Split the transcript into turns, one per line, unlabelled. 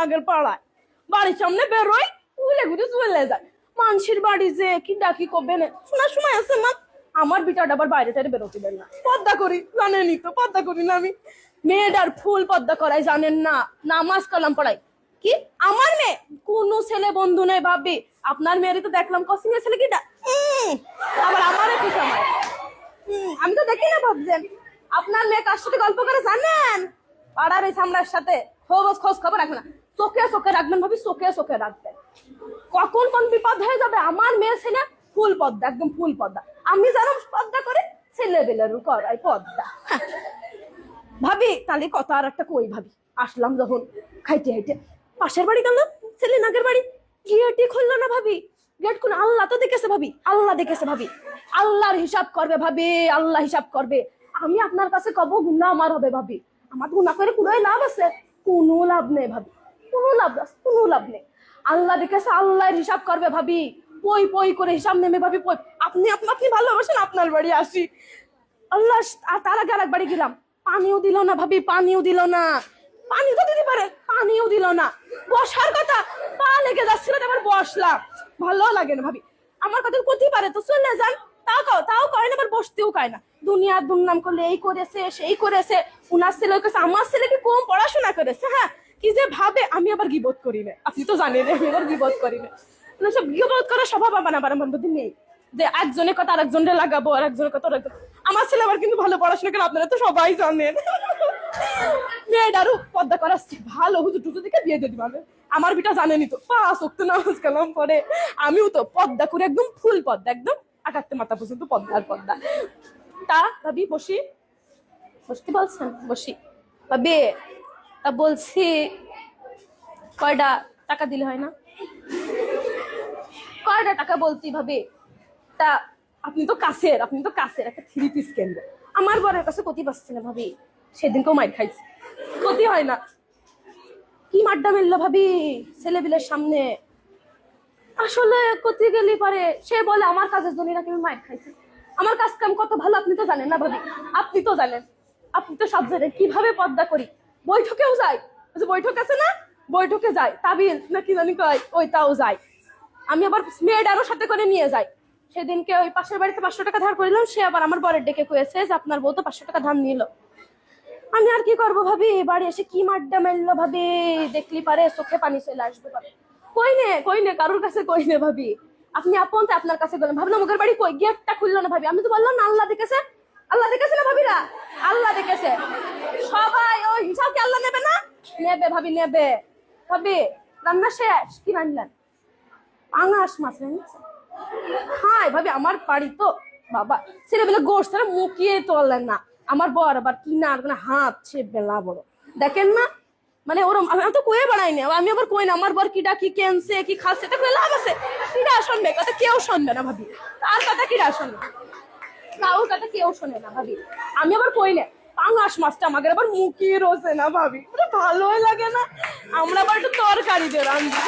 আগের পাড়ায়, বাড়ির সামনে বেরোয় উলে ঘুরে চলে যায়। মানুষের বাড়ি যে কি ডাকি করবে না শোনার সময় আছে মা। আমার বিটাটা আবার বাইরে টাইরে বেরোতে দেন না, পর্দা করি জানেনই তো, পর্দা করি না আমি। মেয়েটার ফুল পর্দা করাই জানেন না, নামাজ কালাম পড়াই। কি আমার মেয়ে? কোন ছেলে বন্ধু নেই ভাবি, আপনার মেয়েরই তো দেখলাম কসিং এর ছেলে কিটা, আবার আমারও কি সময়। আমি তো দেখি না ভাবছেন। আপনার মেয়ে কার সাথে গল্প করে জানেন? পাড়ার এই সামলার সাথে। খোঁজ খবর রাখবেন না, চোখে চোখে রাখবেন ভাবি, চোখে চোখে রাখবেন। কখন কোন বিপদ হয়ে যাবে। আমার মেয়ে ছেলে ফুল পদ্মা, একদম ফুল পদ্মা। আমি যেরকম পদ্মা করে ছেলে বেলেরও করাই পদ্মা। ভাবি তাহলে কত আর একটা কই ভাবি, আসলাম যখন খাইতে খাইতে পাশের বাড়ি গেলাম, ছেলে নাগের বাড়ি, গেটই খুললো না ভাবি। গেট খুলে, আল্লাহ তো দেখেছে ভাবি, আল্লাহ দেখেছে ভাবি। আল্লাহর হিসাব করবে ভাবি, আল্লাহ হিসাব করবে। আমি আপনার কাছে কব গুনাহ আমার হবে ভাবি, আমার গুনাহ করে পুরোই লাভ আছে? কোনো লাভ নেই ভাবি, কোনো লাভ নেই। আল্লাহ দেখেছে, আল্লাহর হিসাব করবে ভাবি। পই পই করে হিসাব নেমে ভাবি, পই। আপনি ভালোবাসেন, আপনার বাড়ি আসি। আল্লাহ, তার আগে আরেক বাড়ি গেলাম, পানিও দিল না ভাবি, পানিও দিল না। পানি তো দিতে পারে, পানিও দিল না। বসার কথা, পা লেগে যাচ্ছিল, এবার বসলাম, ভালো লাগে না ভাবি। আমার কথা করতেই পারে তো চলে যান, তাও কয় না, আবার বসতেও কয় না। দুনিয়ার দুর্নাম করলে এই করেছে সেই করেছে, উনার ছেলে করেছে, আমার ছেলে কি কম পড়াশোনা করেছে, হ্যাঁ কি যে ভাবে। আমি আবার গিবত করি না, আপনি তো জানেন আমি আবার গিবত করি না। সব গিবত করার স্বভাব আমার মধ্যে নেই, যে একজনের কথা আরেকজনের লাগাবো, আর একজনের কথা আমার ছেলে আবার কিন্তু ভালো পড়াশোনা করে, আপনারা তো সবাই জানেন। মেয়েটারও পর্দা করাচ্ছি, ভালো হুজুর টুজুর দিকে বিয়ে দিয়ে দিবে। আমার বিটা জানেনি তো, 5 ওয়াক্ত নামাজ কালাম পড়ে। আমিও তো পর্দা করে একদম ফুল পর্দা, একদম আকাতে মাথা পর্যন্ত পর্দা। তা ভাবি বসতে বলছেন, বসি ভাবি। তা বলছি কয়টা টাকা দিলে হয় না? কয়টা টাকা বলছি ভাবি। তা আপনি তো কাছের একটা 3 পিস কেনবো। আমার বরের কাছে ক্ষতি পাচ্ছে না ভাবি, সেদিনকেও মাইর খাইছে, ক্ষতি হয় না। কি মাড্ডা মেললো ভাবি ছেলেবিলের সামনে। আসলে ক্ষতি গেলি পারে, সে বলে আমার কাজের জন্য নাকি আমি মাইর খাইছি। আমার কাজ কাম কত ভালো আপনি তো জানেন না ভাবি, আপনি তো জানেন, আপনি তো সব জানেন কিভাবে পর্দা করি। বৈঠকেও যাই, বৈঠক আছে না, বৈঠকে যাই, তাবিল নাকি জানি কয়, ওইটাও যাই। আমি আবার মেয়েটারও সাথে করে নিয়ে যাই। সেদিনকে ওই পাশের বাড়িতে 500 টাকা ধার করিলাম, সে আবার আমার বরের ডেকে কয়েছে যে আপনার বউ তো 500 টাকা ধার নিল। আমি আর কি করবো ভাবি, বাড়ি এসে কি মাড্ডা মেললো ভাবি, দেখলি পারে চোখে পানি চলে আসবে পারে। কই নে কারোর কাছে কই নে ভাবি। আপনি আপন তো আপনার কাছে গেলেন, ভাবলাম ওদের বাড়ি কই, গেটটা খুললো না ভাবি। আমি তো বললাম না আল্লাহ দেখেছে না ভাবিরা, আল্লাহ দেখেছে। সবাই ওই হিসাব কি আল্লাহ নেবে না? নেবে ভাবি, নেবে। ভাবি রান্না শেষ, কি রান্নার? পাঙাশ মাছ রান্না। হাই ভাবি, আমার বাড়ি তো বাবা ছেলেবেলা গোশ তারা মুখিয়ে তোলেন না। আমার বর আবার কিনার হাত সে বেলা বড়, দেখেন না, মানে ওরম। আমি তো কয়ে বেড়াইনি, আমি আবার কই না আমার বর কিডা কি কেনছে কি খাচ্ছে, এটা করে লাভ আছে? কিডা শুনবে কথা? কেউ শুনবে না ভাবি, তার কথা কিডা শুনবে? কাউর কথা কেউ শোনে না ভাবি। আমি আবার কই না পাঙাশ মাছটা আমাদের আবার মুখিয়ে রোজে না ভাবি, ভালোই লাগে না। আমরা আবার একটু তরকারি দিয়ে রান্না।